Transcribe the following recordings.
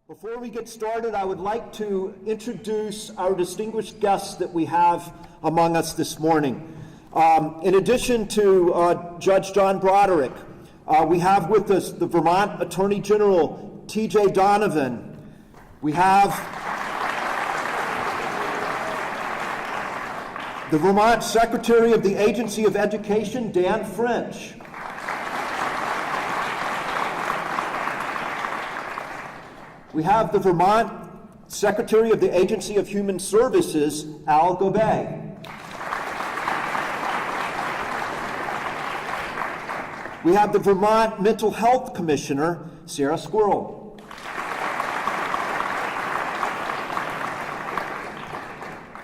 Before we get started, I would like to introduce our distinguished guests that we have among us this morning. In addition to Judge John Broderick, we have with us the Vermont Attorney General T.J. Donovan. We have the Vermont Secretary of the Agency of Education, Dan French. We have the Vermont Secretary of the Agency of Human Services, Al Gobay. We have the Vermont Mental Health Commissioner, Sarah Squirrel.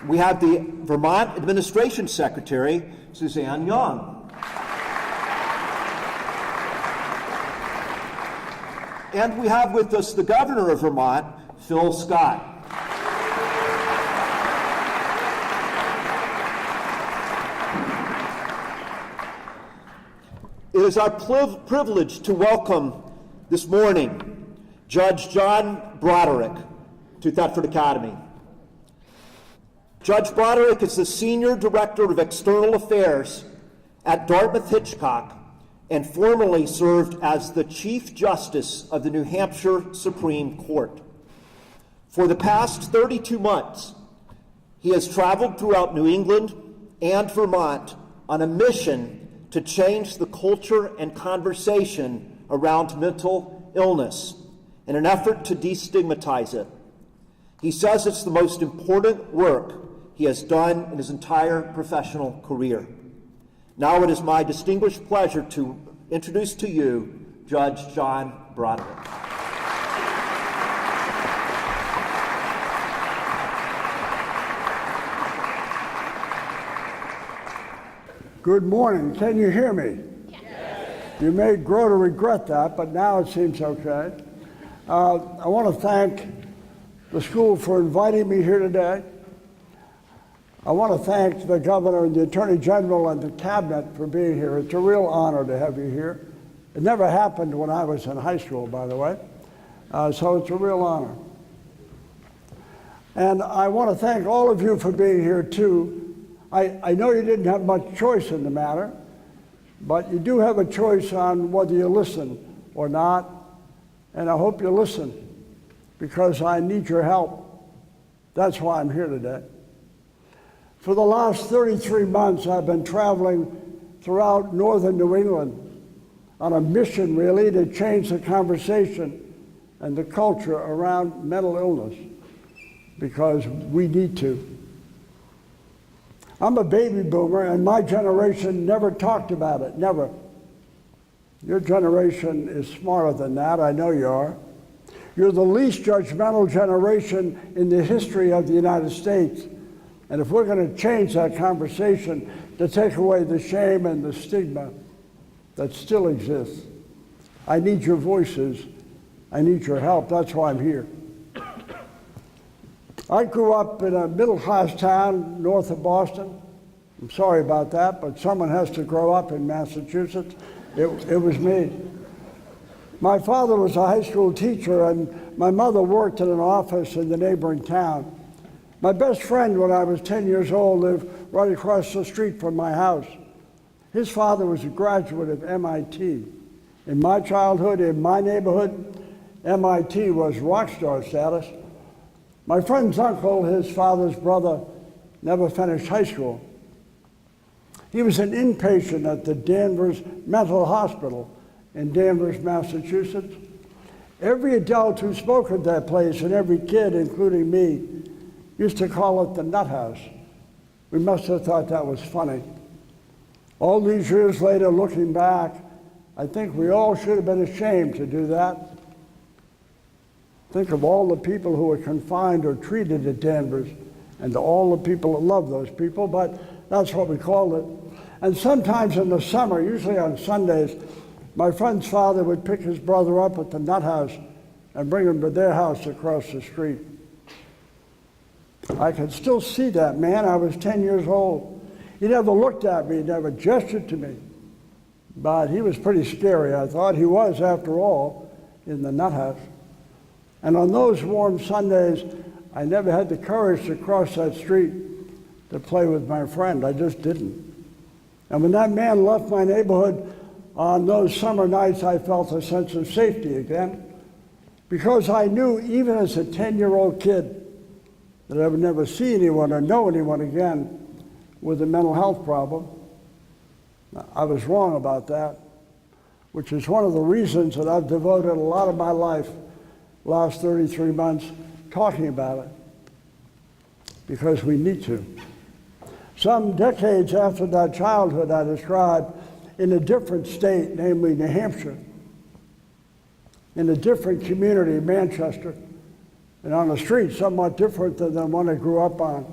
We have the Vermont Administration Secretary, Suzanne Young. And we have with us the Governor of Vermont, Phil Scott. It is our privilege to welcome this morning Judge John Broderick to Thetford Academy. Judge Broderick is the Senior Director of External Affairs at Dartmouth-Hitchcock and formerly served as the Chief Justice of the New Hampshire Supreme Court. For the past 32 months, he has traveled throughout New England and Vermont on a mission to change the culture and conversation around mental illness in an effort to destigmatize it. He says it's the most important work he has done in his entire professional career. Now it is my distinguished pleasure to introduce to you Judge John Broderick. Good morning. Can you hear me? Yes. You may grow to regret that, but now it seems okay. I want to thank the school for inviting me here today. I want to thank the Governor and the Attorney General and the Cabinet for being here. It's a real honor to have you here. It never happened when I was in high school, by the way, so it's a real honor. And I want to thank all of you for being here, too. I know you didn't have much choice in the matter, but you do have a choice on whether you listen or not, and I hope you listen, because I need your help. That's why I'm here today. For the last 33 months, I've been traveling throughout northern New England on a mission, really, to change the conversation and the culture around mental illness, because we need to. I'm a baby boomer, and my generation never talked about it, never. Your generation is smarter than that, I know you are. You're the least judgmental generation in the history of the United States. And if we're going to change that conversation to take away the shame and the stigma that still exists, I need your voices. I need your help. That's why I'm here. I grew up in a middle-class town north of Boston. I'm sorry about that, but someone has to grow up in Massachusetts. It was me. My father was a high school teacher, and my mother worked in an office in the neighboring town. My best friend, when I was 10 years old, lived right across the street from my house. His father was a graduate of MIT. In my childhood, in my neighborhood, MIT was rock star status. My friend's uncle, his father's brother, never finished high school. He was an inpatient at the Danvers Mental Hospital in Danvers, Massachusetts. Every adult who spoke at that place, and every kid, including me, used to call it the nut house. We must have thought that was funny. All these years later, looking back, I think we all should have been ashamed to do that. Think of all the people who were confined or treated at Danvers, and to all the people that love those people, but that's what we called it. And sometimes in the summer, usually on Sundays, my friend's father would pick his brother up at the nut house and bring him to their house across the street. I can still see that man. I was 10 years old. He never looked at me, he never gestured to me. But he was pretty scary, I thought. He was, after all, in the nut house. And on those warm Sundays, I never had the courage to cross that street to play with my friend. I just didn't. And when that man left my neighborhood on those summer nights, I felt a sense of safety again, because I knew, even as a 10-year-old kid, that I would never see anyone or know anyone again with a mental health problem. I was wrong about that, which is one of the reasons that I've devoted a lot of my life, last 33 months, talking about it, because we need to. Some decades after that childhood I described, in a different state, namely New Hampshire, in a different community, Manchester, and on a street somewhat different than the one I grew up on,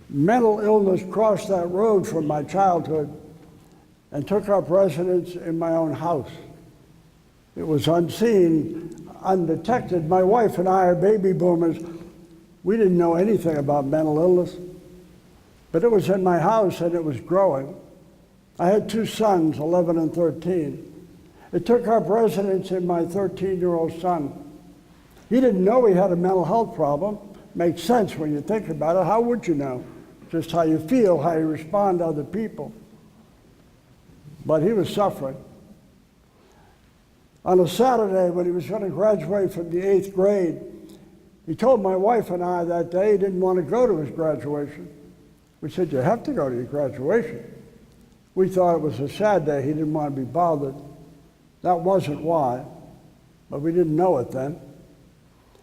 mental illness crossed that road from my childhood and took up residence in my own house. It was unseen, undetected. My wife and I are baby boomers. We didn't know anything about mental illness, but it was in my house and it was growing. I had two sons, 11 and 13. It took up residence in my 13-year-old son. He didn't know he had a mental health problem. Makes sense when you think about it. How would you know? Just how you feel, how you respond to other people. But he was suffering. On a Saturday, when he was going to graduate from the 8th grade, he told my wife and I that day he didn't want to go to his graduation. We said, "You have to go to your graduation." We thought it was a sad day. He didn't want to be bothered. That wasn't why, but we didn't know it then.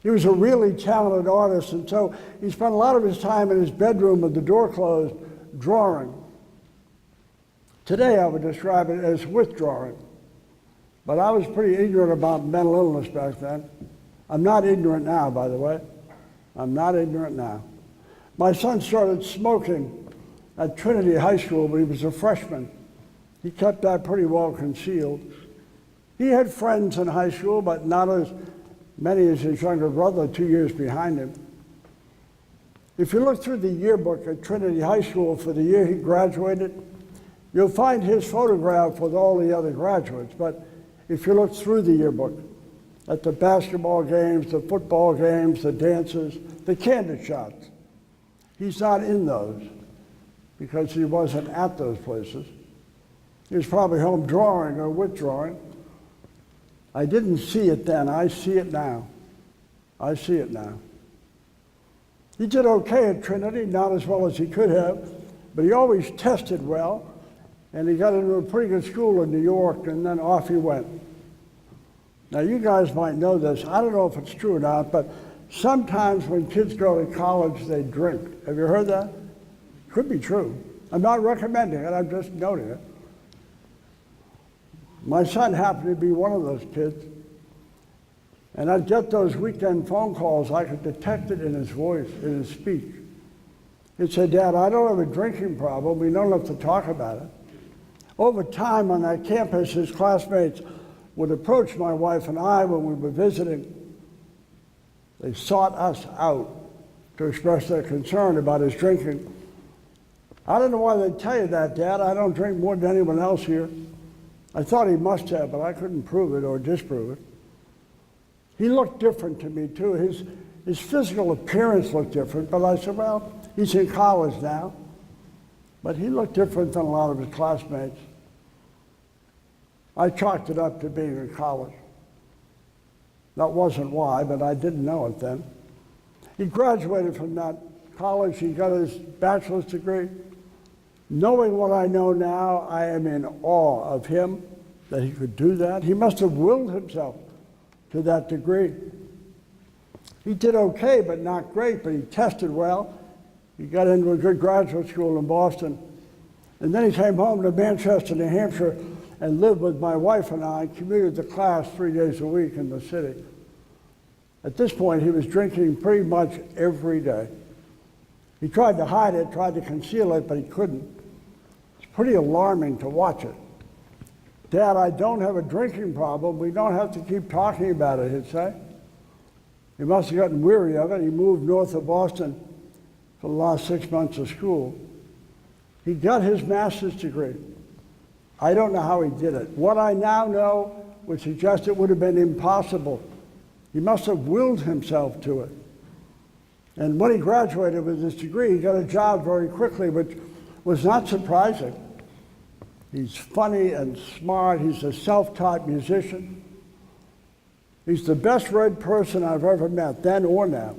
He was a really talented artist, and so he spent a lot of his time in his bedroom with the door closed, drawing. Today I would describe it as withdrawing, but I was pretty ignorant about mental illness back then. I'm not ignorant now, by the way. I'm not ignorant now. My son started smoking at Trinity High School when he was a freshman. He kept that pretty well concealed. He had friends in high school, but not as many as his younger brother, 2 years behind him. If you look through the yearbook at Trinity High School for the year he graduated, you'll find his photograph with all the other graduates. But if you look through the yearbook at the basketball games, the football games, the dances, the candid shots, he's not in those because he wasn't at those places. He was probably home drawing or withdrawing. I didn't see it then. I see it now. I see it now. He did okay at Trinity, not as well as he could have, but he always tested well, and he got into a pretty good school in New York, and then off he went. Now, you guys might know this. I don't know if it's true or not, but sometimes when kids go to college, they drink. Have you heard that? Could be true. I'm not recommending it. I'm just noting it. My son happened to be one of those kids, and I'd get those weekend phone calls. I could detect it in his voice, in his speech. He'd say, "Dad, I don't have a drinking problem. We don't have to talk about it." Over time on that campus, his classmates would approach my wife and I when we were visiting. They sought us out to express their concern about his drinking. I don't know why they'd tell you that, Dad. I don't drink more than anyone else here. I thought he must have, but I couldn't prove it or disprove it. He looked different to me, too. His physical appearance looked different, but I said, well, he's in college now. But he looked different than a lot of his classmates. I chalked it up to being in college. That wasn't why, but I didn't know it then. He graduated from that college. He got his bachelor's degree. Knowing what I know now, I am in awe of him, that he could do that. He must have willed himself to that degree. He did okay, but not great, but he tested well. He got into a good graduate school in Boston. And then he came home to Manchester, New Hampshire, and lived with my wife and I, commuted to class 3 days a week in the city. At this point, he was drinking pretty much every day. He tried to hide it, tried to conceal it, but he couldn't. It's pretty alarming to watch it. "Dad, I don't have a drinking problem. We don't have to keep talking about it," he'd say. He must have gotten weary of it. He moved north of Boston for the last 6 months of school. He got his master's degree. I don't know how he did it. What I now know would suggest it would have been impossible. He must have willed himself to it. And when he graduated with his degree, he got a job very quickly, which was not surprising. He's funny and smart. He's a self-taught musician. He's the best read person I've ever met, then or now.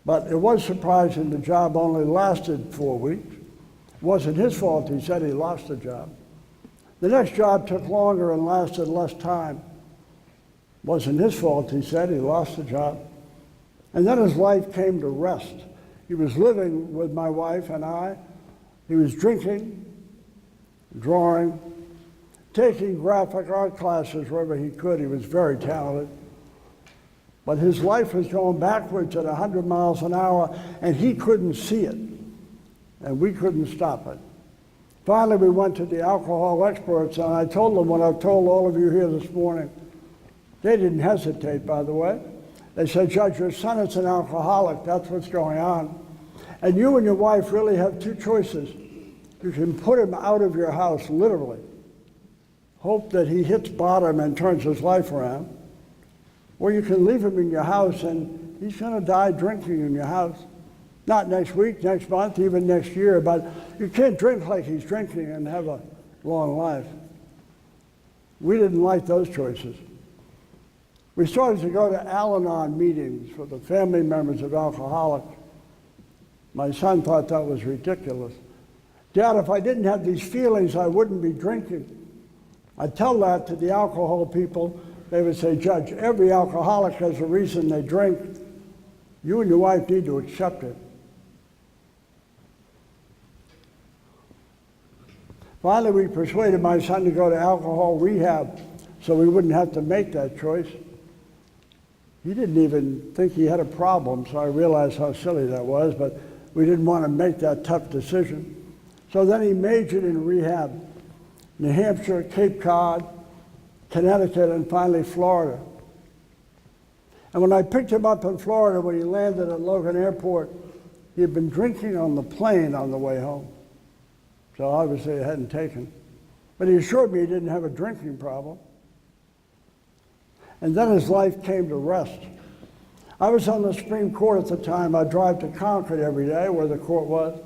But it was surprising the job only lasted 4 weeks. It wasn't his fault, he said he lost the job. The next job took longer and lasted less time. It wasn't his fault, he said, he lost the job. And then his life came to rest. He was living with my wife and I. He was drinking, drawing, taking graphic art classes wherever he could. He was very talented. But his life was going backwards at 100 miles an hour, and he couldn't see it, and we couldn't stop it. Finally, we went to the alcohol experts, and I told them what I've told all of you here this morning. They didn't hesitate, by the way. They said, Judge, your son is an alcoholic. That's what's going on. And you and your wife really have two choices. You can put him out of your house, literally. Hope that he hits bottom and turns his life around. Or you can leave him in your house and he's going to die drinking in your house. Not next week, next month, even next year, but you can't drink like he's drinking and have a long life. We didn't like those choices. We started to go to Al-Anon meetings for the family members of alcoholics. My son thought that was ridiculous. Dad, if I didn't have these feelings, I wouldn't be drinking. I'd tell that to the alcohol people. They would say, Judge, every alcoholic has a reason they drink. You and your wife need to accept it. Finally, we persuaded my son to go to alcohol rehab so we wouldn't have to make that choice. He didn't even think he had a problem, so I realized how silly that was, but we didn't want to make that tough decision. So then he majored in rehab, New Hampshire, Cape Cod, Connecticut, and finally Florida. And when I picked him up in Florida, when he landed at Logan Airport, he had been drinking on the plane on the way home. So obviously it hadn't taken. But he assured me he didn't have a drinking problem. And then his life came to rest. I was on the Supreme Court at the time. I'd drive to Concord every day, where the court was,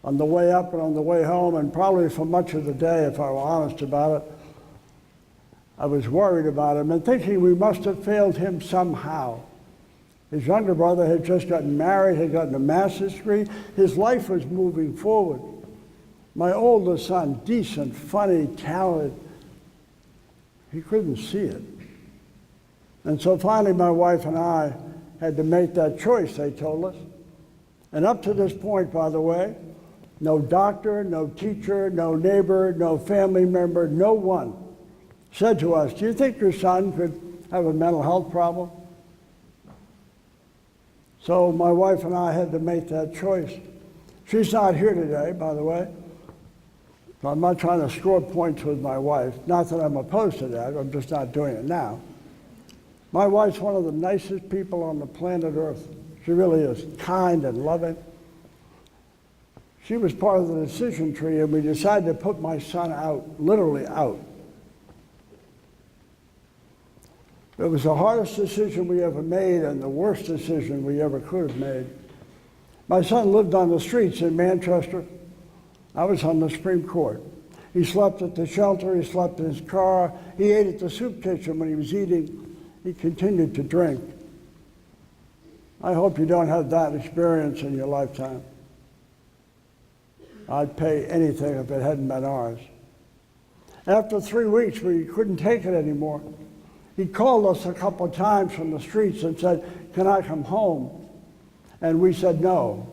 on the way up and on the way home, and probably for much of the day, if I were honest about it. I was worried about him and thinking we must have failed him somehow. His younger brother had just gotten married, had gotten a master's degree. His life was moving forward. My oldest son, decent, funny, talented, he couldn't see it. And so finally my wife and I had to make that choice, they told us. And up to this point, by the way, no doctor, no teacher, no neighbor, no family member, no one said to us, do you think your son could have a mental health problem? So my wife and I had to make that choice. She's not here today, by the way. So I'm not trying to score points with my wife. Not that I'm opposed to that, I'm just not doing it now. My wife's one of the nicest people on the planet Earth. She really is kind and loving. She was part of the decision tree, and we decided to put my son out, literally out. It was the hardest decision we ever made and the worst decision we ever could have made. My son lived on the streets in Manchester. I was on the Supreme Court. He slept at the shelter, he slept in his car, he ate at the soup kitchen when he was eating. He continued to drink. I hope you don't have that experience in your lifetime. I'd pay anything if it hadn't been ours. After 3 weeks, we couldn't take it anymore. He called us a couple of times from the streets and said, can I come home? And we said no.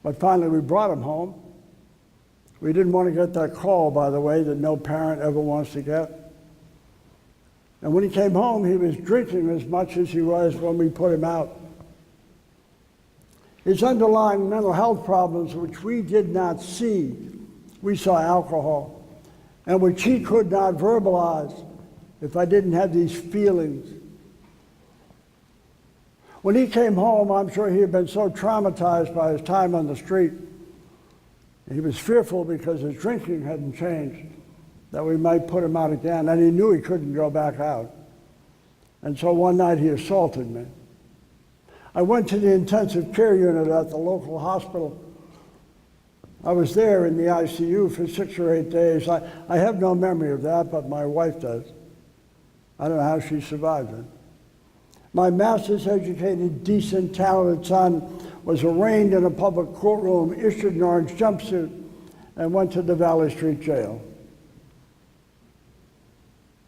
But finally we brought him home. We didn't want to get that call, by the way, that no parent ever wants to get. And when he came home, he was drinking as much as he was when we put him out. His underlying mental health problems, which we did not see, we saw alcohol, and which he could not verbalize if I didn't have these feelings. When he came home, I'm sure he had been so traumatized by his time on the street. He was fearful because his drinking hadn't changed. that we might put him out again, and he knew he couldn't go back out. And so one night he assaulted me. I went to the intensive care unit at the local hospital. I was there in the ICU for 6 or 8 days. I have no memory of that, but my wife does. I don't know how she survived it. My master's educated, decent, talented son was arraigned in a public courtroom, issued an orange jumpsuit, and went to the Valley Street jail.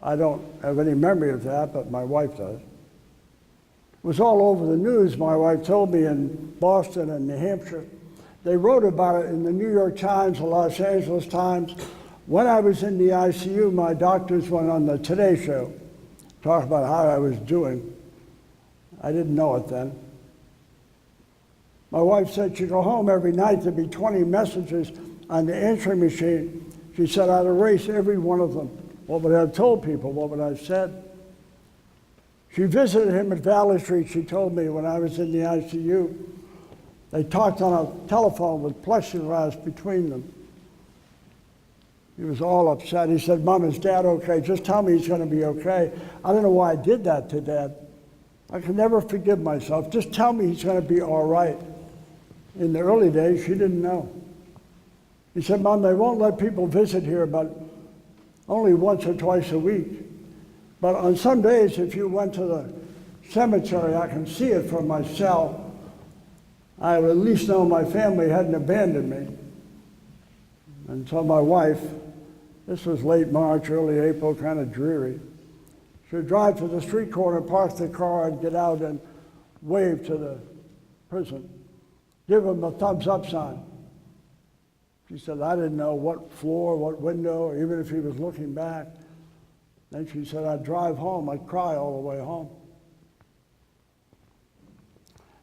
I don't have any memory of that, but my wife does. It was all over the news, my wife told me, in Boston and New Hampshire. They wrote about it in the New York Times, the Los Angeles Times. When I was in the ICU, my doctors went on the Today Show, talk about how I was doing. I didn't know it then. My wife said she'd go home every night, there'd be 20 messages on the answering machine. She said, I'd erase every one of them. What would I have told people? What would I have said? She visited him at Valley Street, she told me, when I was in the ICU. They talked on a telephone with plexiglass between them. He was all upset. He said, Mom, is Dad okay? Just tell me he's going to be okay. I don't know why I did that to Dad. I can never forgive myself. Just tell me he's going to be all right. In the early days, she didn't know. He said, Mom, they won't let people visit here but only once or twice a week. But on some days, if you went to the cemetery, I can see it from my cell. I would at least know my family hadn't abandoned me. And so my wife, this was late March, early April, kind of dreary. She would drive to the street corner, park the car, and get out and wave to the prison, give him a thumbs up sign. She said, I didn't know what floor, what window, even if he was looking back. Then she said, I'd drive home, I'd cry all the way home.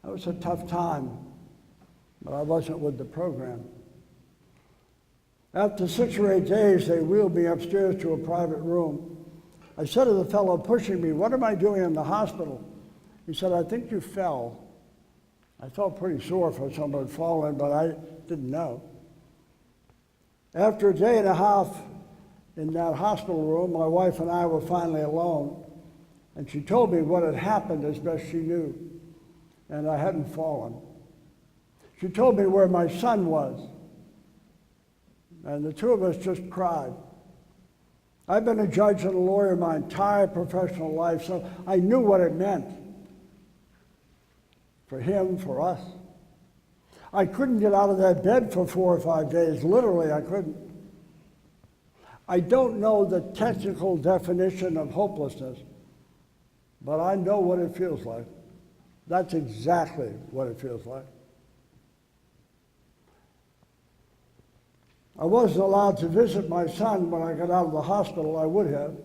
That was a tough time, but I wasn't with the program. After 6 or 8 days, they wheeled me upstairs to a private room. I said to the fellow pushing me, what am I doing in the hospital? He said, I think you fell. I felt pretty sore for someone had fallen, but I didn't know. After a day and a half in that hospital room, my wife and I were finally alone, and she told me what had happened as best she knew, and I hadn't fallen. She told me where my son was, and the two of us just cried. I've been a judge and a lawyer my entire professional life, so I knew what it meant for him, for us. I couldn't get out of that bed for 4 or 5 days. Literally, I couldn't. I don't know the technical definition of hopelessness, but I know what it feels like. That's exactly what it feels like. I wasn't allowed to visit my son when I got out of the hospital. I would have.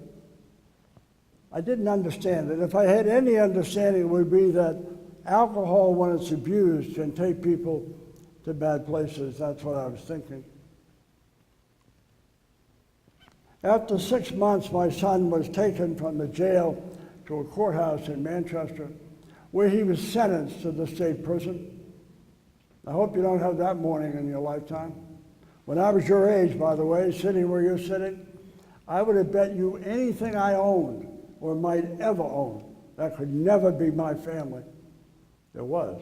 I didn't understand it. If I had any understanding, it would be that alcohol, when it's abused, can take people to bad places. That's what I was thinking. After 6 months, my son was taken from the jail to a courthouse in Manchester, where he was sentenced to the state prison. I hope you don't have that morning in your lifetime. When I was your age, by the way, sitting where you're sitting, I would have bet you anything I owned or might ever own that could never be my family. There was.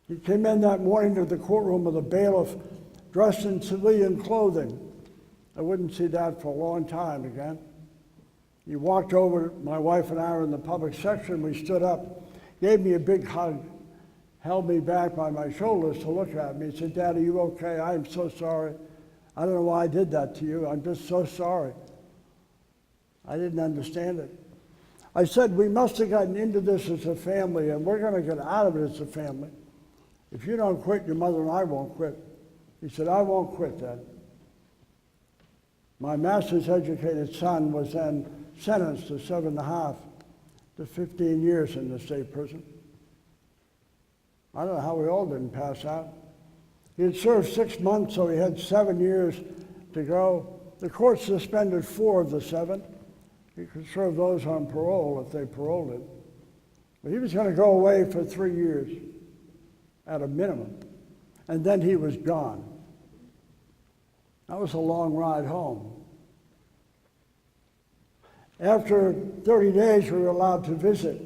He came in that morning to the courtroom with a bailiff dressed in civilian clothing. I wouldn't see that for a long time again. He walked over, my wife and I were in the public section, we stood up, gave me a big hug, held me back by my shoulders to look at me. He said, Dad, are you okay? I am so sorry. I don't know why I did that to you. I'm just so sorry. I didn't understand it. I said, we must have gotten into this as a family, and we're going to get out of it as a family. If you don't quit, your mother and I won't quit. He said, I won't quit, Dad. My master's educated son was then sentenced to 7.5 to 15 years in the state prison. I don't know how we all didn't pass out. He had served 6 months, so he had 7 years to go. The court suspended 4 of the 7. He could serve those on parole if they paroled him. But he was going to go away for 3 years at a minimum, and then he was gone. That was a long ride home. After 30 days, we were allowed to visit.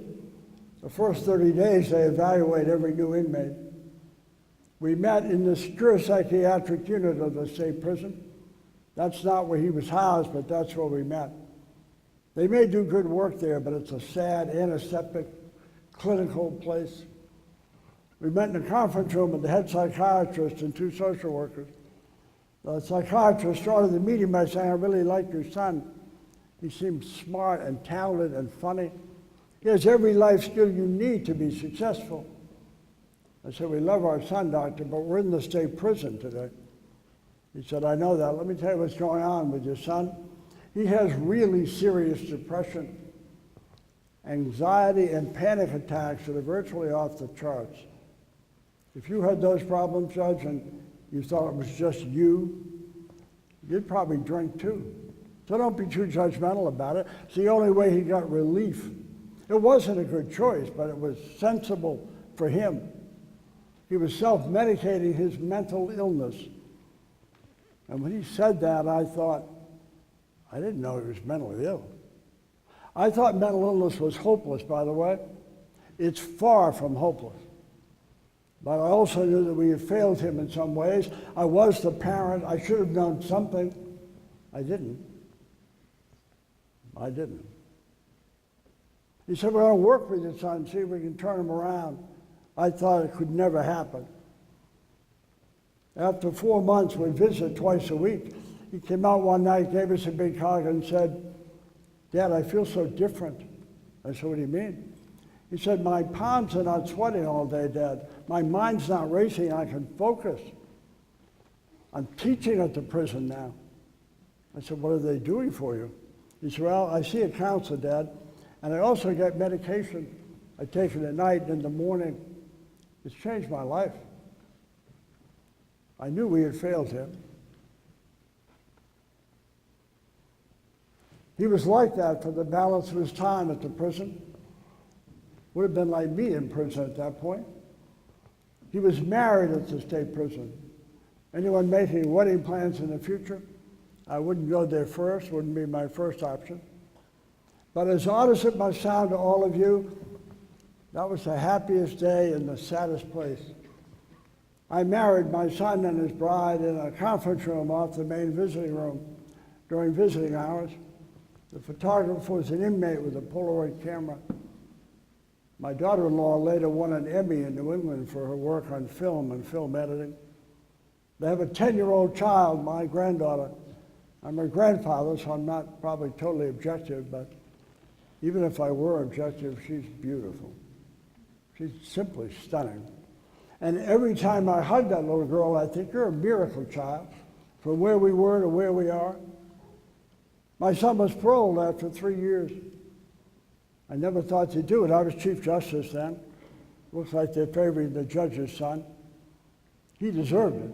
The first 30 days, they evaluate every new inmate. We met in the secure psychiatric unit of the state prison. That's not where he was housed, but that's where we met. They may do good work there, but it's a sad, antiseptic, clinical place. We met in a conference room with the head psychiatrist and 2 social workers. The psychiatrist started the meeting by saying, "I really like your son. He seems smart and talented and funny. He has every life skill you need to be successful." I said, "We love our son, doctor, but we're in the state prison today." He said, "I know that. Let me tell you what's going on with your son. He has really serious depression, anxiety, and panic attacks that are virtually off the charts. If you had those problems, Judge, and you thought it was just you, you'd probably drink too. So don't be too judgmental about it. It's the only way he got relief. It wasn't a good choice, but it was sensible for him. He was self-medicating his mental illness." And when he said that, I thought, I didn't know he was mentally ill. I thought mental illness was hopeless, by the way. It's far from hopeless. But I also knew that we had failed him in some ways. I was the parent. I should have known something. I didn't. He said, "We're going to work with your son, see if we can turn him around." I thought it could never happen. After 4 months, we'd visit twice a week. He came out one night, gave us a big hug, and said, "Dad, I feel so different." I said, "What do you mean?" He said, "My palms are not sweating all day, Dad. My mind's not racing. I can focus. I'm teaching at the prison now." I said, "What are they doing for you?" He said, "Well, I see a counselor, Dad, and I also get medication. I take it at night and in the morning. It's changed my life." I knew we had failed him. He was like that for the balance of his time at the prison. Would have been like me in prison at that point. He was married at the state prison. Anyone making wedding plans in the future, I wouldn't go there first, wouldn't be my first option. But as odd as it must sound to all of you, that was the happiest day in the saddest place. I married my son and his bride in a conference room off the main visiting room during visiting hours. The photographer was an inmate with a Polaroid camera. My daughter-in-law later won an Emmy in New England for her work on film and film editing. They have a 10-year-old child, my granddaughter. I'm her grandfather, so I'm not probably totally objective, but even if I were objective, she's beautiful. She's simply stunning. And every time I hug that little girl, I think, "You're a miracle, child, from where we were to where we are." My son was paroled after 3 years. I never thought they'd do it. I was Chief Justice then. Looks like they're favoring the judge's son. He deserved it.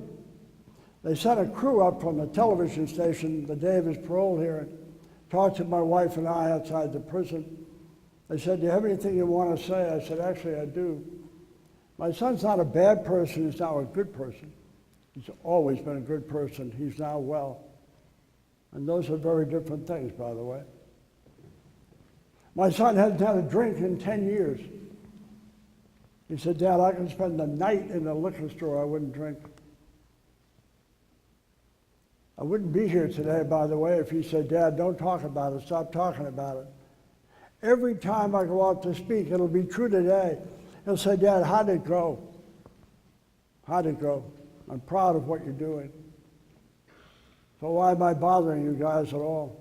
They sent a crew up from the television station the day of his parole hearing, talked to my wife and I outside the prison. They said, "Do you have anything you want to say?" I said, "Actually, I do. My son's not a bad person, he's now a good person. He's always been a good person. He's now well." And those are very different things, by the way. My son hasn't had a drink in 10 years. He said, "Dad, I can spend the night in a liquor store, I wouldn't drink." I wouldn't be here today, by the way, if he said, "Dad, don't talk about it, stop talking about it." Every time I go out to speak, it'll be true today. He'll say, "Dad, how'd it go? How'd it go? I'm proud of what you're doing. So why am I bothering you guys at all?"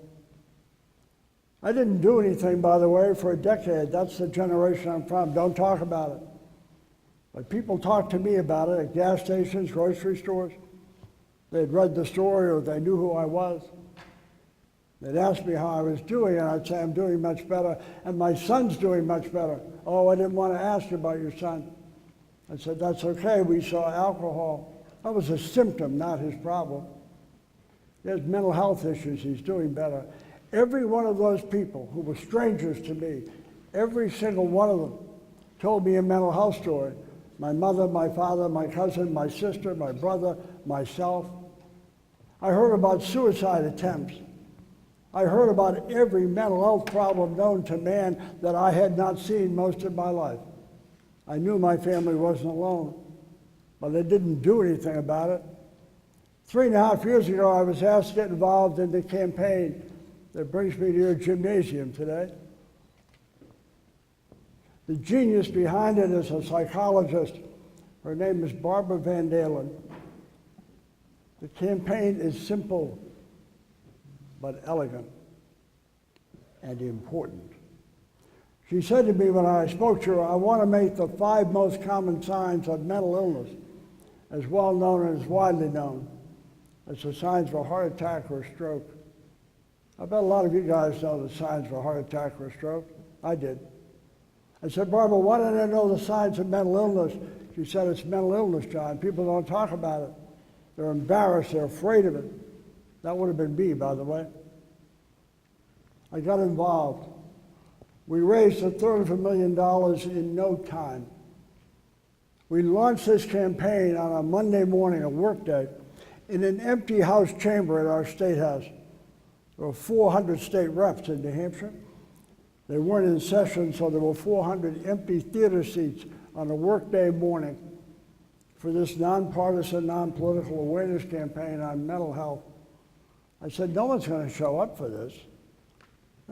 I didn't do anything, by the way, for a decade. That's the generation I'm from. Don't talk about it. But people talked to me about it at gas stations, grocery stores. They'd read the story or they knew who I was. They'd ask me how I was doing, and I'd say, "I'm doing much better, and my son's doing much better." "Oh, I didn't want to ask you about your son." I said, "That's okay, we saw alcohol." That was a symptom, not his problem. He has mental health issues, he's doing better. Every one of those people who were strangers to me, every single one of them told me a mental health story. My mother, my father, my cousin, my sister, my brother, myself. I heard about suicide attempts. I heard about every mental health problem known to man that I had not seen most of my life. I knew my family wasn't alone, but I didn't do anything about it. 3.5 years ago, I was asked to get involved in the campaign that brings me to your gymnasium today. The genius behind it is a psychologist. Her name is Barbara Van Dalen. The campaign is simple, but elegant and important. She said to me when I spoke to her, I want to make the 5 most common signs of mental illness as well known and as widely known as the signs of a heart attack or a stroke. I bet a lot of you guys know the signs of a heart attack or a stroke. I did. I said, Barbara, why don't I know the signs of mental illness? She said, it's mental illness, John. People don't talk about it. They're embarrassed. They're afraid of it. That would have been me, by the way. I got involved. We raised $250,000 in no time. We launched this campaign on a Monday morning, a work day, in an empty House chamber at our state house. There were 400 state reps in New Hampshire. They weren't in session, so there were 400 empty theater seats on a workday morning for this nonpartisan, non-political awareness campaign on mental health. I said, no one's going to show up for this.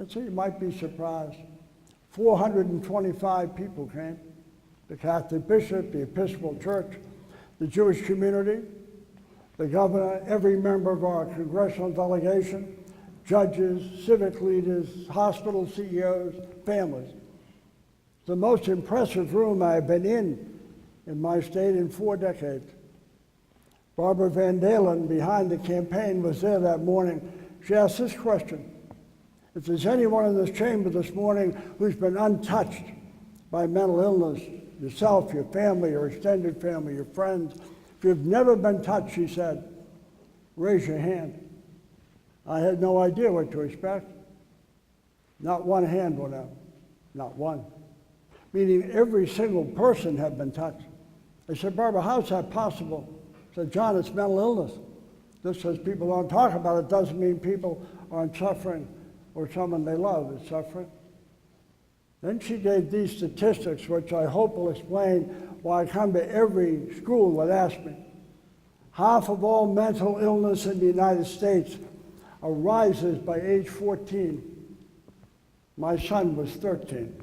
I said, you might be surprised. 425 people came. The Catholic bishop, the Episcopal Church, the Jewish community, the governor, every member of our congressional delegation, judges, civic leaders, hospital CEOs, families. The most impressive room I've been in my state in 4 decades. Barbara Van Dalen, behind the campaign, was there that morning. She asked this question: if there's anyone in this chamber this morning who's been untouched by mental illness, yourself, your family, your extended family, your friends, if you've never been touched, she said, raise your hand. I had no idea what to expect. Not one hand went up, not one. Meaning every single person had been touched. I said, Barbara, how's that possible? I said, John, it's mental illness. Just because people don't talk about it doesn't mean people aren't suffering or someone they love is suffering. Then she gave these statistics, which I hope will explain why I come to every school that asks me. Half of all mental illness in the United States arises by age 14. My son was 13.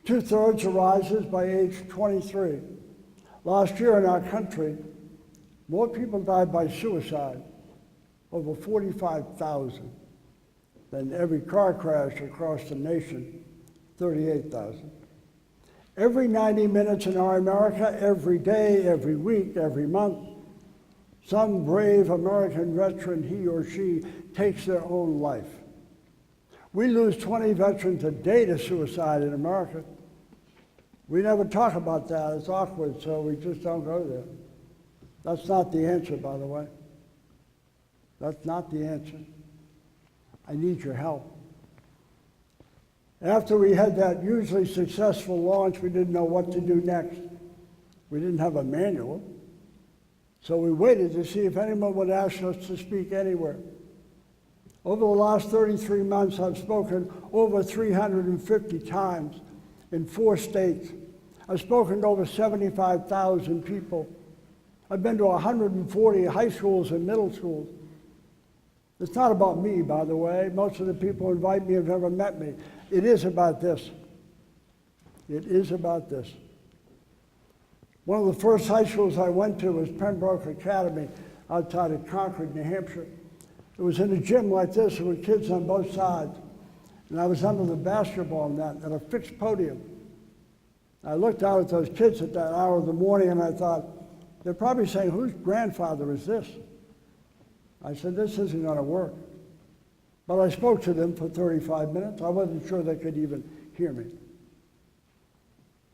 2/3 arises by age 23. Last year in our country, more people died by suicide, over 45,000, than every car crash across the nation, 38,000. Every 90 minutes in our America, every day, every week, every month, some brave American veteran, he or she, takes their own life. We lose 20 veterans a day to suicide in America. We never talk about that. It's awkward, so we just don't go there. That's not the answer, by the way. That's not the answer. I need your help. After we had that hugely successful launch, we didn't know what to do next. We didn't have a manual. So we waited to see if anyone would ask us to speak anywhere. Over the last 33 months, I've spoken over 350 times in 4 states. I've spoken to over 75,000 people. I've been to 140 high schools and middle schools. It's not about me, by the way. Most of the people who invite me have never met me. It is about this. It is about this. One of the first high schools I went to was Pembroke Academy outside of Concord, New Hampshire. It was in a gym like this. There were kids on both sides. And I was under the basketball net at a fixed podium. I looked out at those kids at that hour of the morning and I thought, they're probably saying, whose grandfather is this? I said, this isn't going to work. But I spoke to them for 35 minutes. I wasn't sure they could even hear me.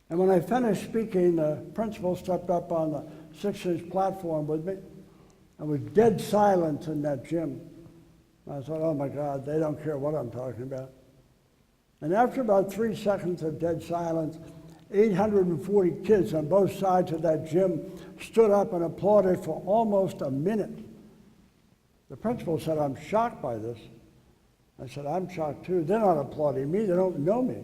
And when I finished speaking, the principal stepped up on the 6-inch platform with me. I was dead silent in that gym. I thought, oh my God, they don't care what I'm talking about. And after about 3 seconds of dead silence, 840 kids on both sides of that gym stood up and applauded for almost a minute. The principal said, I'm shocked by this. I said, I'm shocked too. They're not applauding me, they don't know me.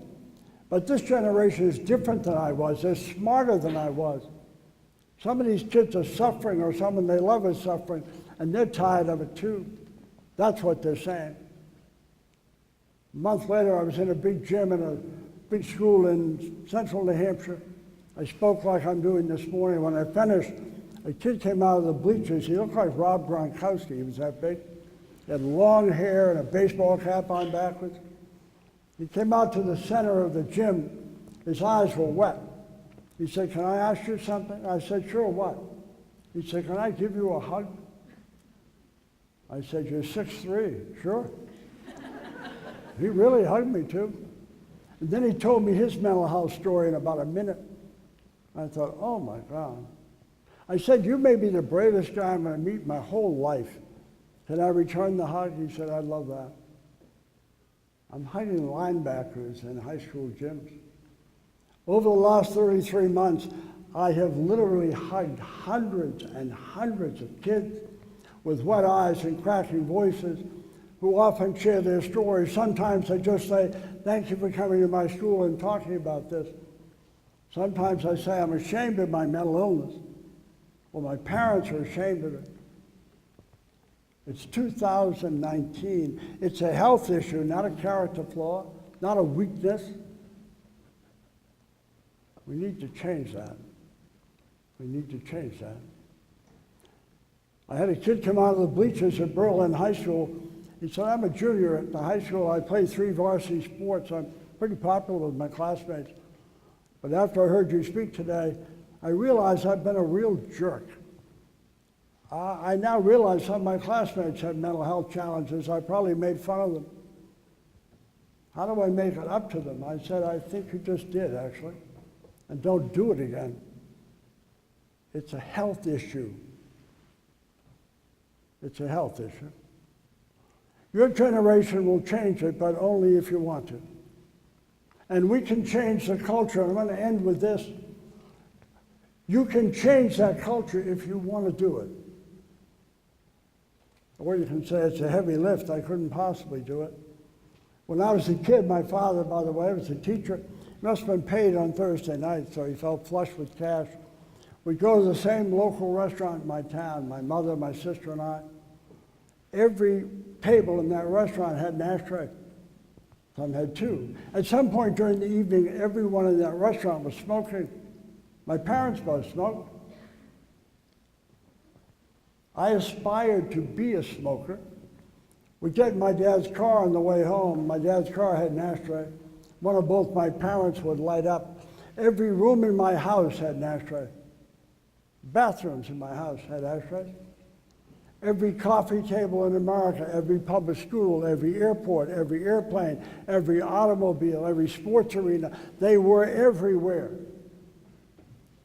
But this generation is different than I was. They're smarter than I was. Some of these kids are suffering, or someone they love is suffering, and they're tired of it too. That's what they're saying. A month later, I was in a big gym in a big school in central New Hampshire. I spoke like I'm doing this morning. When I finished, a kid came out of the bleachers. He looked like Rob Gronkowski. He was that big. He had long hair and a baseball cap on backwards. He came out to the center of the gym. His eyes were wet. He said, "Can I ask you something?" I said, "Sure, what?" He said, "Can I give you a hug?" I said, "You're 6'3", sure." He really hugged me too. And then he told me his mental health story in about a minute. I thought, oh my God. I said, "You may be the bravest guy I'm going to meet in my whole life. Can I return the hug?" He said, "I'd love that." I'm hugging linebackers in high school gyms. Over the last 33 months, I have literally hugged hundreds and hundreds of kids with wet eyes and cracking voices who often share their stories. Sometimes they just say, "Thank you for coming to my school and talking about this." Sometimes I say, "I'm ashamed of my mental illness." Well, my parents are ashamed of it. It's 2019. It's a health issue, not a character flaw, not a weakness. We need to change that. We need to change that. I had a kid come out of the bleachers at Berlin High School. He said, "I'm a junior at the high school. I play 3 varsity sports. I'm pretty popular with my classmates. But after I heard you speak today, I realized I've been a real jerk. I now realize some of my classmates had mental health challenges. I probably made fun of them. How do I make it up to them?" I said, "I think you just did, actually. And don't do it again. It's a health issue. It's a health issue. Your generation will change it, but only if you want to. And we can change the culture. I'm going to end with this. You can change that culture if you want to do it. Or you can say it's a heavy lift. I couldn't possibly do it. When I was a kid, my father, by the way, was a teacher. He must have been paid on Thursday night, so he felt flush with cash. We'd go to the same local restaurant in my town, my mother, my sister, and I. Every table in that restaurant had an ashtray. Some had 2. At some point during the evening, everyone in that restaurant was smoking. My parents both smoked. I aspired to be a smoker. We'd get in my dad's car on the way home. My dad's car had an ashtray. One of both my parents would light up. Every room in my house had an ashtray. Bathrooms in my house had ashtrays. Every coffee table in America, every public school, every airport, every airplane, every automobile, every sports arena, they were everywhere.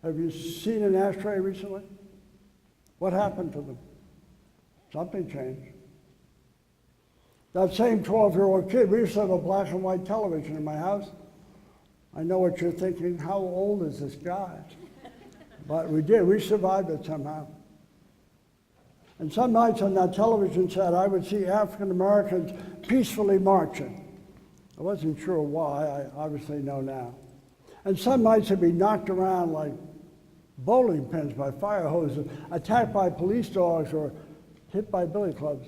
Have you seen an ashtray recently? What happened to them? Something changed. That same 12-year-old kid, we used to have a black and white television in my house. I know what you're thinking, how old is this guy? But we did, we survived it somehow. And some nights on that television set, I would see African Americans peacefully marching. I wasn't sure why, I obviously know now. And some nights they'd be knocked around like bowling pins by fire hoses, attacked by police dogs, or hit by billy clubs.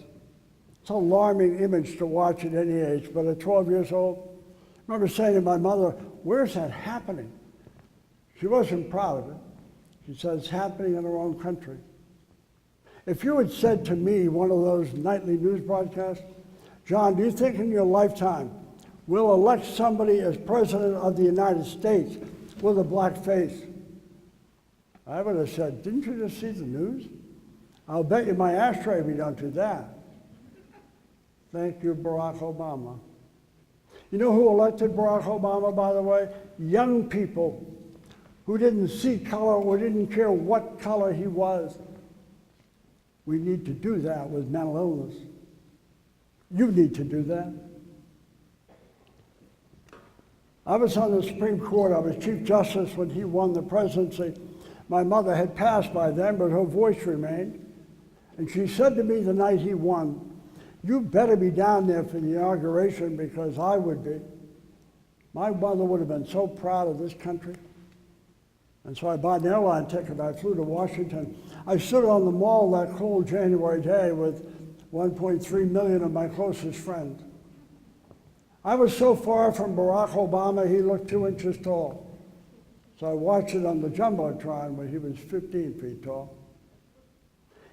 It's an alarming image to watch at any age, but at 12 years old, I remember saying to my mother, "Where's that happening?" She wasn't proud of it. She said, "It's happening in our own country." If you had said to me, one of those nightly news broadcasts, "John, do you think in your lifetime we'll elect somebody as president of the United States with a black face?" I would have said, "Didn't you just see the news? I'll bet you my ashtray we don't do that." Thank you, Barack Obama. You know who elected Barack Obama, by the way? Young people who didn't see color or didn't care what color he was. We need to do that with mental illness. You need to do that. I was on the Supreme Court. I was Chief Justice when he won the presidency. My mother had passed by then, but her voice remained. And she said to me the night he won, You better be down there for the inauguration because I would be. My mother would have been so proud of this country. And so I bought an airline ticket. I flew to Washington. I stood on the mall that cold January day with 1.3 million of my closest friends. I was so far from Barack Obama, he looked 2 inches tall. So I watched it on the Jumbotron where he was 15 feet tall.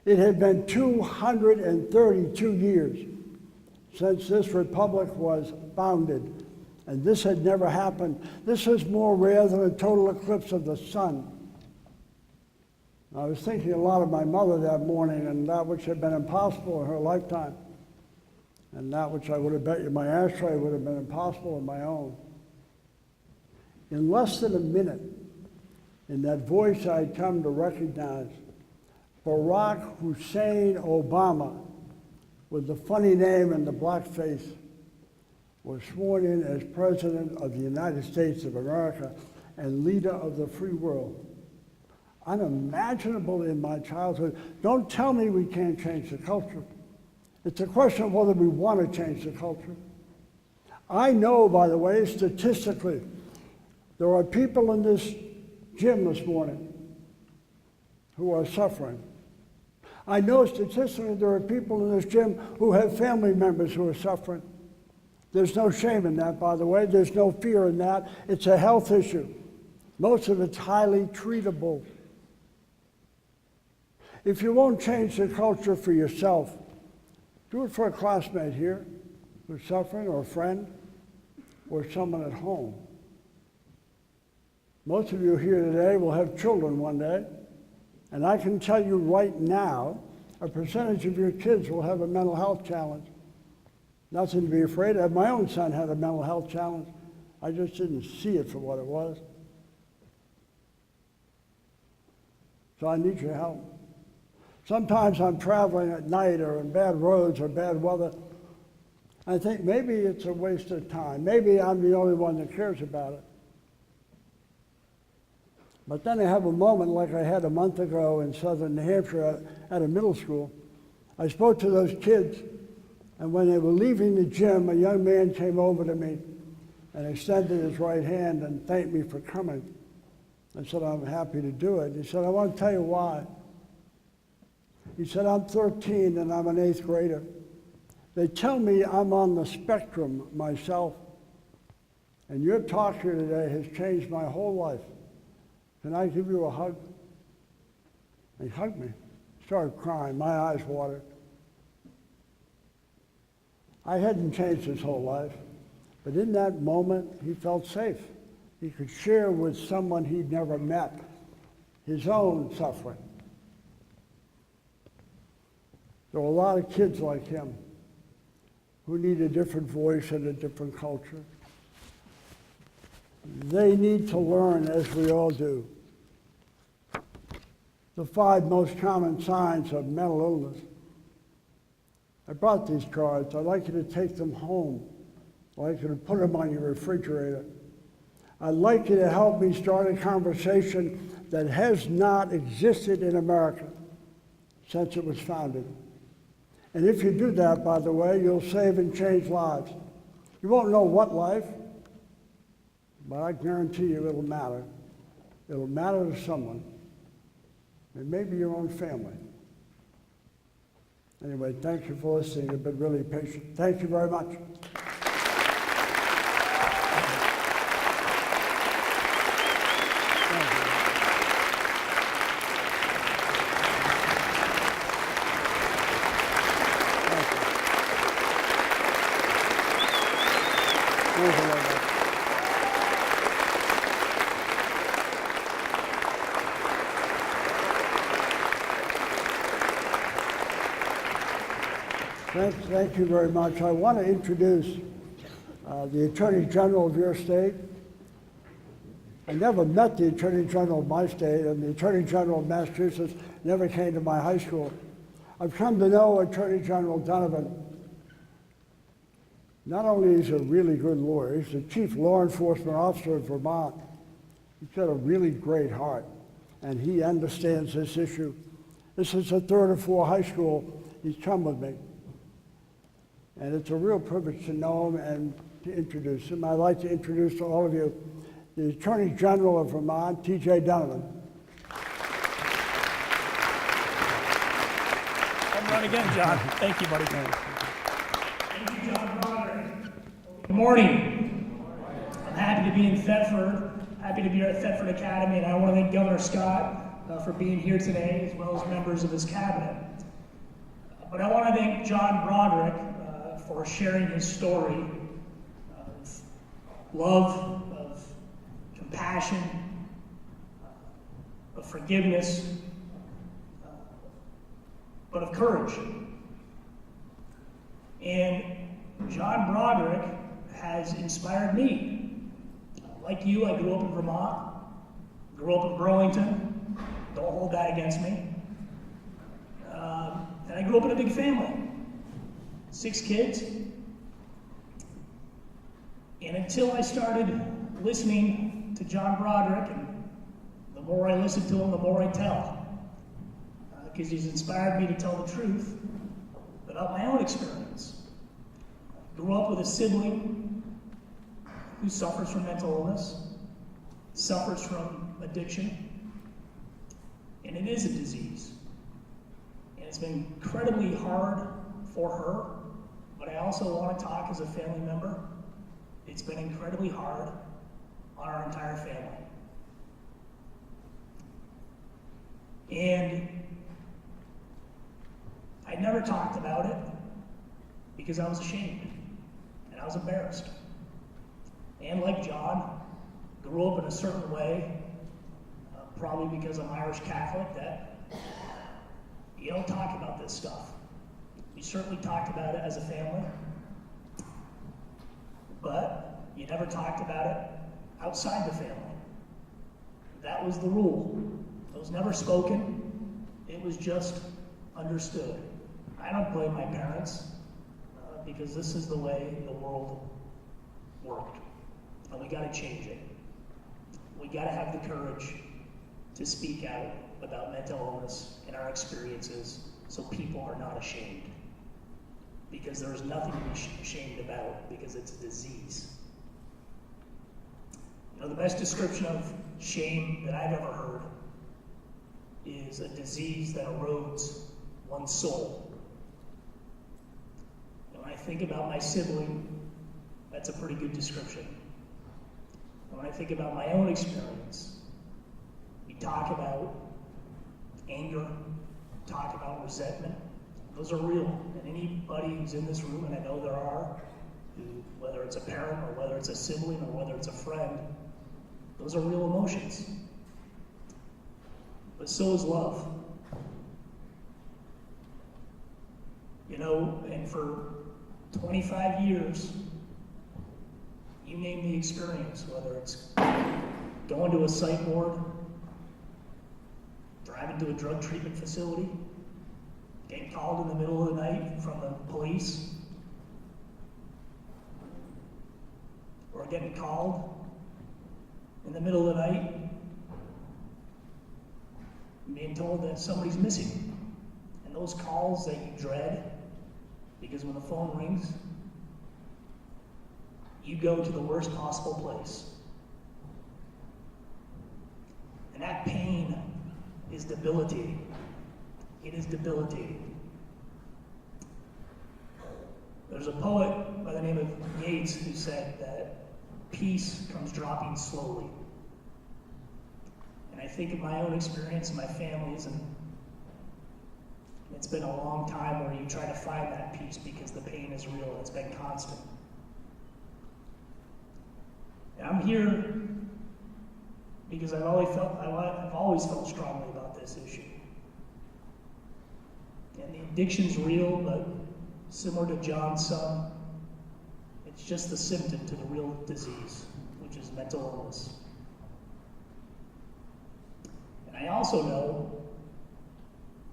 It had been 232 years since this republic was founded, and this had never happened. This is more rare than a total eclipse of the sun. I was thinking a lot of my mother that morning and that which had been impossible in her lifetime, and that which I would have bet you my ashtray would have been impossible in my own. In less than a minute, in that voice I'd come to recognize, Barack Hussein Obama, with the funny name and the black face, was sworn in as President of the United States of America and leader of the free world. Unimaginable in my childhood. Don't tell me we can't change the culture. It's a question of whether we want to change the culture. I know, by the way, statistically, there are people in this gym this morning who are suffering. I know statistically there are people in this gym who have family members who are suffering. There's no shame in that, by the way. There's no fear in that. It's a health issue. Most of it's highly treatable. If you won't change the culture for yourself, do it for a classmate here who's suffering, or a friend, or someone at home. Most of you here today will have children one day, and I can tell you right now, a percentage of your kids will have a mental health challenge. Nothing to be afraid of. My own son had a mental health challenge. I just didn't see it for what it was. So I need your help. Sometimes I'm traveling at night or in bad roads or bad weather. I think maybe it's a waste of time. Maybe I'm the only one that cares about it. But then I have a moment like I had a month ago in southern New Hampshire at a middle school. I spoke to those kids, and when they were leaving the gym, a young man came over to me and extended his right hand and thanked me for coming. I said, I'm happy to do it. He said, I want to tell you why. He said, I'm 13 and I'm an 8th grader. They tell me I'm on the spectrum myself, and your talk here today has changed my whole life. Can I give you a hug? He hugged me, started crying, my eyes watered. I hadn't changed his whole life, but in that moment, he felt safe. He could share with someone he'd never met his own suffering. There are a lot of kids like him who need a different voice and a different culture. They need to learn, as we all do, the 5 most common signs of mental illness. I brought these cards. I'd like you to take them home. I'd like you to put them on your refrigerator. I'd like you to help me start a conversation that has not existed in America since it was founded. And if you do that, by the way, you'll save and change lives. You won't know what life, but I guarantee you it'll matter. It'll matter to someone, and maybe your own family. Anyway, thank you for listening. You've been really patient. Thank you very much. Thank you very much. I want to introduce the Attorney General of your state. I never met the Attorney General of my state, and the Attorney General of Massachusetts never came to my high school. I've come to know Attorney General Donovan. Not only is he a really good lawyer, he's the chief law enforcement officer of Vermont. He's got a really great heart, and he understands this issue. This is the 3rd or 4th high school he's come with me. and it's a real privilege to know him and to introduce him. I'd like to introduce to all of you the Attorney General of Vermont, T.J. Donovan. Home run again, John. Thank you, buddy. Thank you, John Broderick. Good morning. I'm happy to be in Thetford, happy to be here at Thetford Academy, and I want to thank Governor Scott for being here today, as well as members of his cabinet. But I want to thank John Broderick for sharing his story of love, of compassion, of forgiveness, but of courage. And John Broderick has inspired me. Like you, I grew up in Vermont, grew up in Burlington. Don't hold that against me. And I grew up in a big family, 6 kids. And until I started listening to John Broderick, and the more I listen to him, the more I tell, because he's inspired me to tell the truth about my own experience. I grew up with a sibling who suffers from mental illness, suffers from addiction, and it is a disease. And it's been incredibly hard for her, but I also want to talk as a family member. It's been incredibly hard on our entire family. And I never talked about it because I was ashamed and I was embarrassed. And like John, grew up in a certain way, probably because I'm Irish Catholic, that you don't talk about this stuff. We certainly talked about it as a family, but you never talked about it outside the family. That was the rule. It was never spoken. It was just understood. I don't blame my parents because this is the way the world worked. And we got to change it. We got to have the courage to speak out about mental illness and our experiences so people are not ashamed. Because there is nothing to be ashamed about because it's a disease. You know, the best description of shame that I've ever heard is a disease that erodes one's soul. And when I think about my sibling, that's a pretty good description. And when I think about my own experience, we talk about anger, talk about resentment. Those are real. And anybody who's in this room, and I know there are, who, whether it's a parent or whether it's a sibling or whether it's a friend, those are real emotions. But so is love. You know, and for 25 years, you name the experience, whether it's going to a psych ward, driving to a drug treatment facility, getting called in the middle of the night from the police, or getting called in the middle of the night and being told that somebody's missing. And those calls that you dread, because when the phone rings, you go to the worst possible place. And that pain is debilitating. It is debilitating. There's a poet by the name of Yeats who said that peace comes dropping slowly. And I think of my own experience and my family's, and it's been a long time where you try to find that peace because the pain is real and it's been constant. And I'm here because I've always felt strongly about this issue. And the addiction's real, but similar to John's son, it's just the symptom to the real disease, which is mental illness. And I also know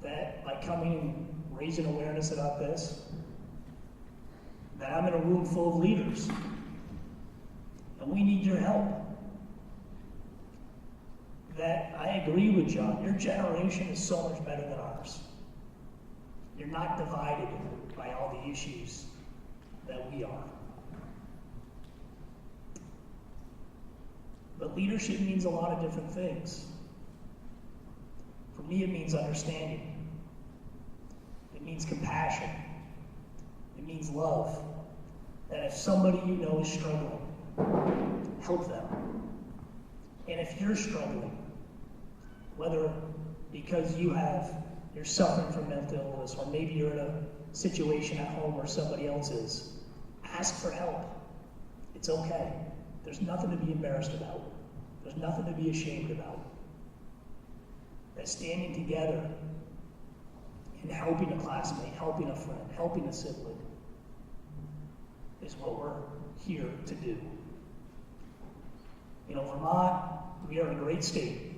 that by coming and raising awareness about this, that I'm in a room full of leaders, and we need your help. That I agree with John, your generation is so much better than ours. You're not divided by all the issues that we are. But leadership means a lot of different things. For me, it means understanding. It means compassion. It means love. That if somebody you know is struggling, help them. And if you're struggling, whether because you're suffering from mental illness, or maybe you're in a situation at home where somebody else is, ask for help. It's okay. There's nothing to be embarrassed about. There's nothing to be ashamed about. That standing together and helping a classmate, helping a friend, helping a sibling is what we're here to do. You know, Vermont, we are a great state.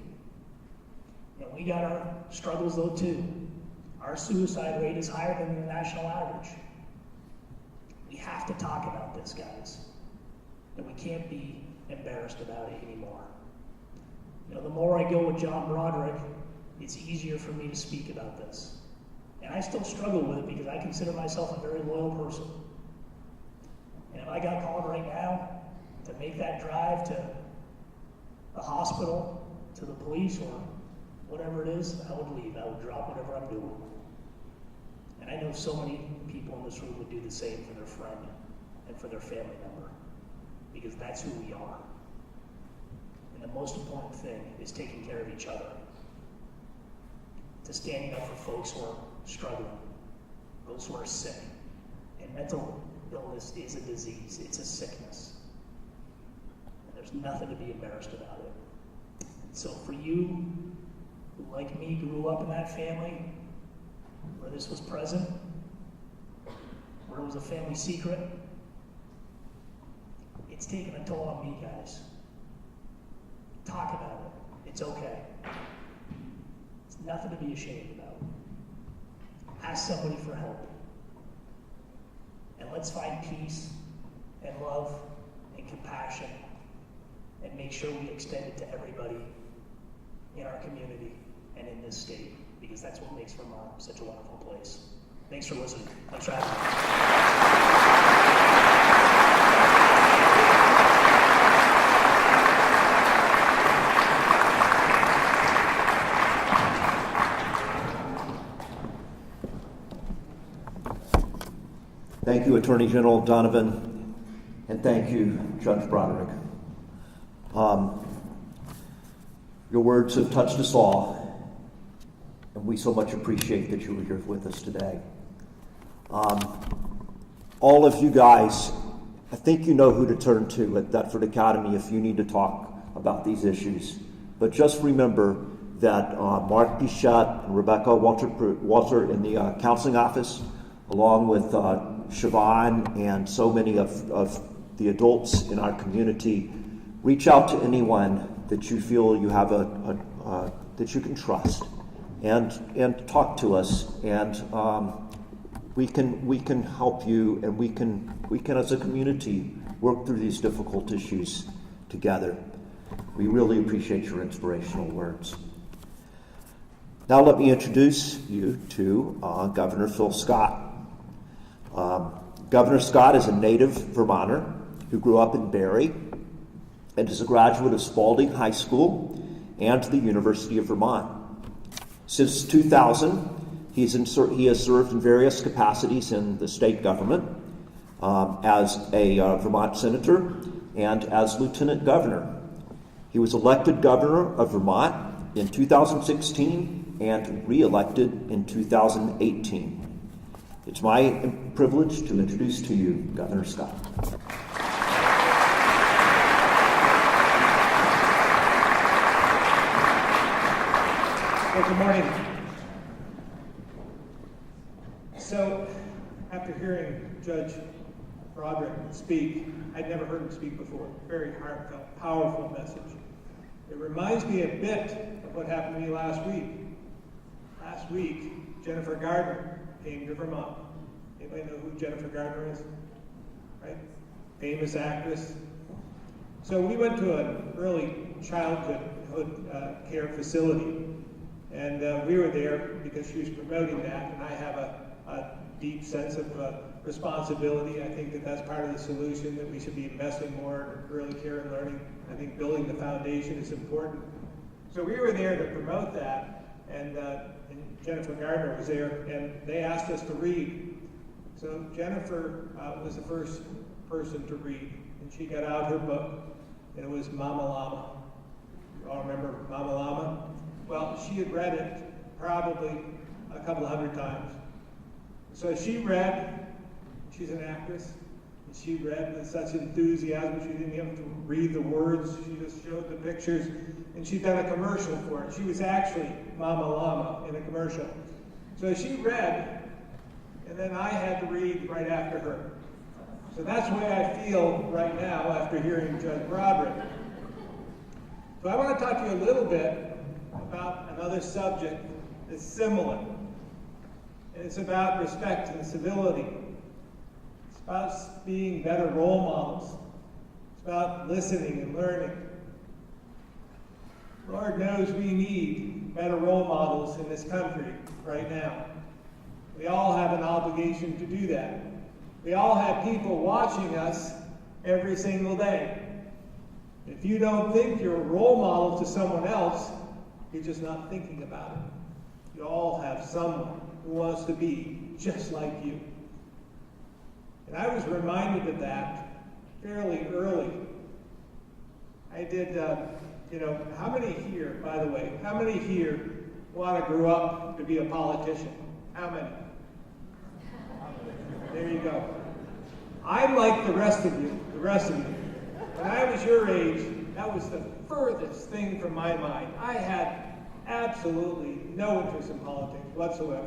You know, we got our struggles though too. Our suicide rate is higher than the national average. We have to talk about this, guys. And we can't be embarrassed about it anymore. You know, the more I go with John Broderick, it's easier for me to speak about this. And I still struggle with it because I consider myself a very loyal person. And if I got called right now to make that drive to the hospital, to the police, or whatever it is, I would leave. I would drop whatever I'm doing. And I know so many people in this room would do the same for their friend and for their family member, because that's who we are. And the most important thing is taking care of each other, to standing up for folks who are struggling, those who are sick. And mental illness is a disease, it's a sickness. And there's nothing to be embarrassed about it. And so for you, who like me grew up in that family, where this was present, where it was a family secret, it's taken a toll on me, guys. Talk about it. It's okay. It's nothing to be ashamed about. Ask somebody for help. And let's find peace and love and compassion and make sure we extend it to everybody in our community and in this state, because that's what makes Vermont such a wonderful place. Thanks for listening. Thanks for having me. Thank you, Attorney General Donovan, and thank you, Judge Broderick. Your words have touched us all, and we so much appreciate that you were here with us today. All of you guys, I think you know who to turn to at Thetford Academy if you need to talk about these issues. But just remember that Mark Bichette and Rebecca Walter in the counseling office, along with Siobhan and so many of the adults in our community, reach out to anyone that you feel you have that you can trust, and talk to us, and we can help you, and we can as a community work through these difficult issues together. We really appreciate your inspirational words. Now let me introduce you to Governor Phil Scott. Governor Scott is a native Vermonter who grew up in Barrie and is a graduate of Spalding High School and the University of Vermont. Since 2000, he has served in various capacities in the state government, as a Vermont senator and as lieutenant governor. He was elected governor of Vermont in 2016 and re-elected in 2018. It's my privilege to introduce to you Governor Scott. Well, good morning. So, after hearing Judge Broderick speak, I'd never heard him speak before. Very heartfelt, powerful message. It reminds me a bit of what happened to me last week. Last week, Jennifer Gardner came to Vermont. Anybody know who Jennifer Gardner is? Right? Famous actress. So we went to an early childhood care facility, and we were there because she was promoting that, and I have a deep sense of responsibility. I think that that's part of the solution, that we should be investing more in early care and learning. I think building the foundation is important. So we were there to promote that, and Jennifer Gardner was there, and they asked us to read. So Jennifer was the first person to read, and she got out her book, and it was Mama Llama. You all remember Mama Llama? Well, she had read it probably a couple of hundred times. So she read, she's an actress, and she read with such enthusiasm. She didn't even have to read the words, she just showed the pictures, and she'd done a commercial for it. She was actually Mama Llama in a commercial. So she read, and then I had to read right after her. So that's the way I feel right now after hearing Judge Broderick. So I want to talk to you a little bit about another subject that's similar. And it's about respect and civility. It's about being better role models. It's about listening and learning. Lord knows we need better role models in this country right now. We all have an obligation to do that. We all have people watching us every single day. If you don't think you're a role model to someone else, you're just not thinking about it. You all have someone who wants to be just like you. And I was reminded of that fairly early. I did, how many here, by the way, how many here want to grow up to be a politician? How many? There you go. I'm like the rest of you. When I was your age, that was the furthest thing from my mind. I had absolutely no interest in politics whatsoever.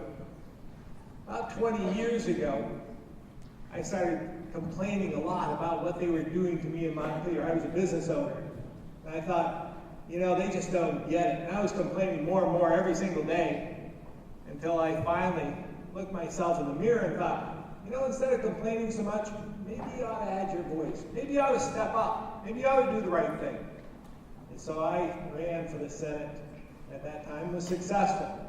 About 20 years ago, I started complaining a lot about what they were doing to me in Montpelier. I was a business owner. And I thought, they just don't get it. And I was complaining more and more every single day until I finally looked myself in the mirror and thought, instead of complaining so much, maybe you ought to add your voice. Maybe you ought to step up. Maybe you ought to do the right thing. And so I ran for the Senate at that time, was successful.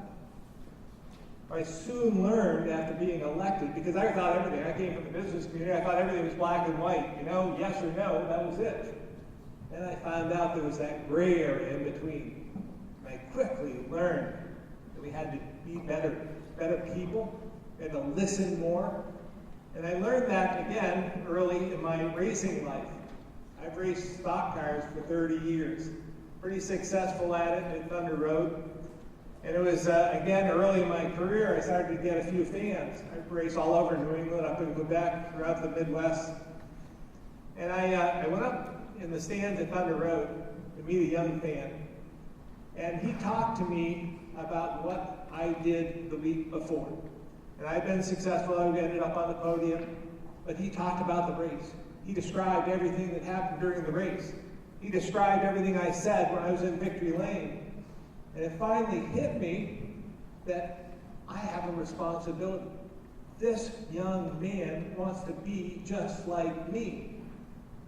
I soon learned after being elected, because I thought everything, I came from the business community, I thought everything was black and white, yes or no, that was it. Then I found out there was that gray area in between. And I quickly learned that we had to be better people, we had to listen more. And I learned that, again, early in my racing life. I've raced stock cars for 30 years. Pretty successful at it at Thunder Road. And it was, again, early in my career, I started to get a few fans. I raced all over New England, up in Quebec, throughout the Midwest. And I went up in the stands at Thunder Road to meet a young fan. And he talked to me about what I did the week before. And I've been successful, I ended up on the podium, but he talked about the race. He described everything that happened during the race. He described everything I said when I was in victory lane. And it finally hit me that I have a responsibility. This young man wants to be just like me.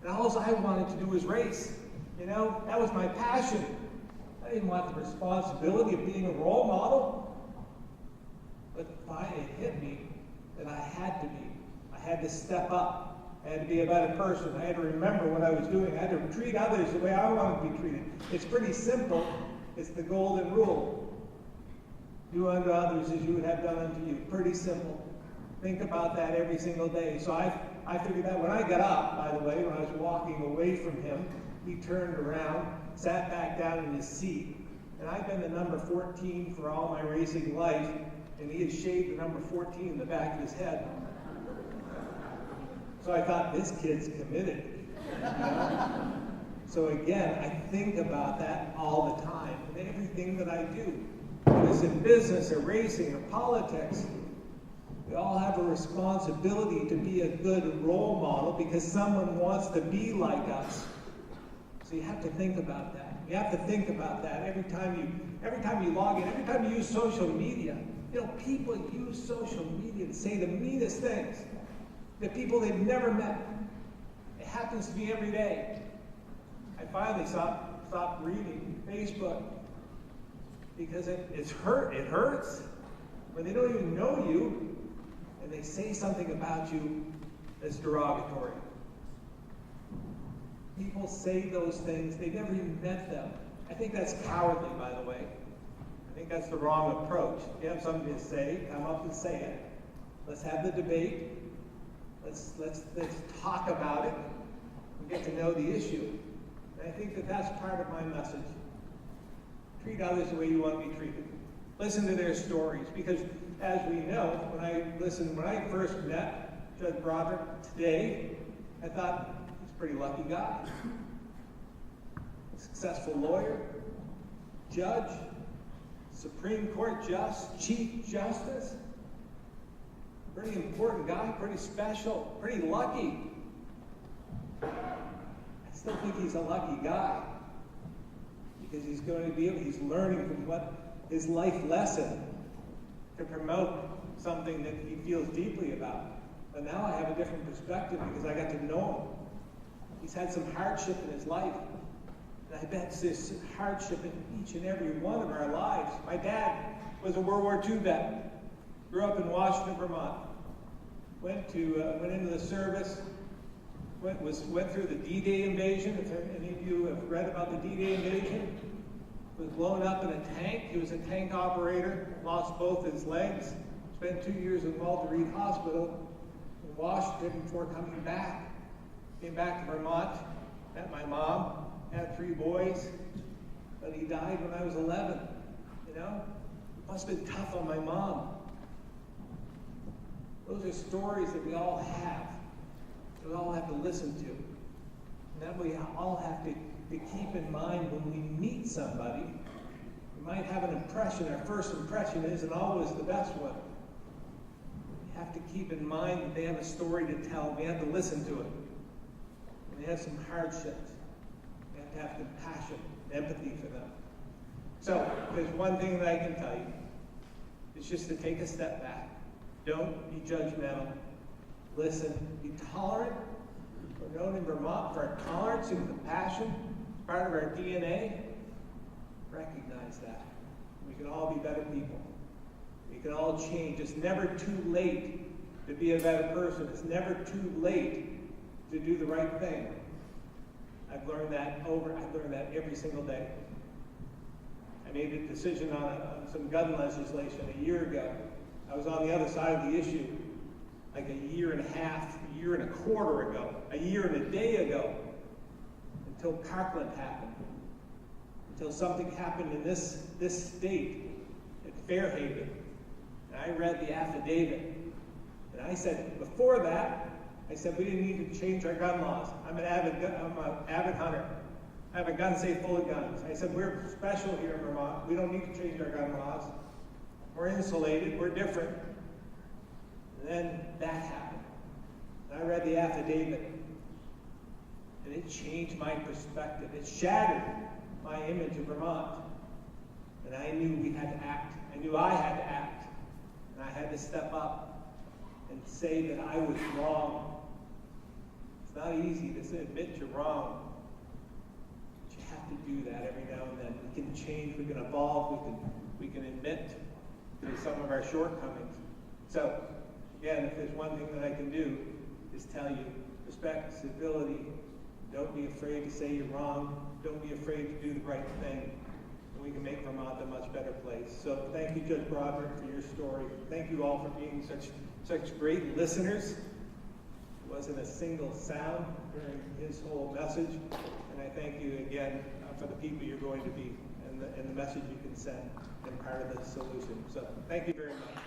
And all I wanted to do was race. That was my passion. I didn't want the responsibility of being a role model. But finally it hit me that I had to be. I had to step up. I had to be a better person. I had to remember what I was doing. I had to treat others the way I wanted to be treated. It's pretty simple. It's the golden rule. Do unto others as you would have done unto you. Pretty simple. Think about that every single day. So I figured that when I got up, by the way, when I was walking away from him, he turned around, sat back down in his seat. And I've been the number 14 for all my racing life. And he had shaved the number 14 in the back of his head. So I thought, this kid's committed. So again, I think about that all the time in everything that I do. Whether it's in business or racing or politics, we all have a responsibility to be a good role model because someone wants to be like us. So you have to think about that. You have to think about that every time you log in, every time you use social media. People use social media to say the meanest things to people they've never met. It happens to me every day. I finally stopped reading Facebook because it hurts when they don't even know you and they say something about you that's derogatory. People say those things, they never even met them. I think that's cowardly, by the way. I think that's the wrong approach. If you have something to say, come up and say it. Let's have the debate. Let's talk about it and get to know the issue. And I think that that's part of my message. Treat others the way you want to be treated. Listen to their stories, because as we know, when I first met Judge Broderick today, I thought he's a pretty lucky guy. A successful lawyer, judge, Supreme Court Chief Justice. Pretty important guy, pretty special, pretty lucky. I still think he's a lucky guy because he's learning from what his life lesson to promote something that he feels deeply about. But now I have a different perspective because I got to know him. He's had some hardship in his life. And I bet there's hardship in each and every one of our lives. My dad was a World War II vet. Grew up in Washington, Vermont. Went into the service. Went through the D-Day invasion. If any of you have read about the D-Day invasion, was blown up in a tank. He was a tank operator. Lost both his legs. Spent 2 years in Walter Reed Hospital in Washington before coming back. Came back to Vermont. Met my mom. Had 3 boys. But he died when I was 11. You know, it must have been tough on my mom. Those are stories that we all have. That we all have to listen to. And that we all have to keep in mind when we meet somebody. We might have an impression. Our first impression isn't always the best one. We have to keep in mind that they have a story to tell. We have to listen to it. And they have some hardships. We have to have compassion, empathy for them. So, there's one thing that I can tell you. It's just to take a step back. Don't be judgmental. Listen. Be tolerant. We're known in Vermont for our tolerance and compassion. It's part of our DNA. Recognize that. We can all be better people. We can all change. It's never too late to be a better person. It's never too late to do the right thing. I've learned that every single day. I made a decision on some gun legislation a year ago. I was on the other side of the issue like a year and a half, a year and a quarter ago, a year and a day ago, until Parkland happened, until something happened in this state at Fairhaven. And I read the affidavit, and I said, before that, I said we didn't need to change our gun laws. I'm an avid hunter. I have a gun safe full of guns. I said we're special here in Vermont. We don't need to change our gun laws. We're insulated, we're different. And then that happened. And I read the affidavit, and it changed my perspective. It shattered my image of Vermont. And I knew we had to act. I knew I had to act. And I had to step up and say that I was wrong. It's not easy to admit you're wrong. But you have to do that every now and then. We can change, we can evolve, we can admit to some of our shortcomings. So, again, if there's one thing that I can do, is tell you, respect, civility, don't be afraid to say you're wrong, don't be afraid to do the right thing, and we can make Vermont a much better place. So thank you, Judge Broderick, for your story. Thank you all for being such great listeners. There wasn't a single sound during his whole message, and I thank you again for the people you're going to be and the message you can send and part of the solution. So thank you very much.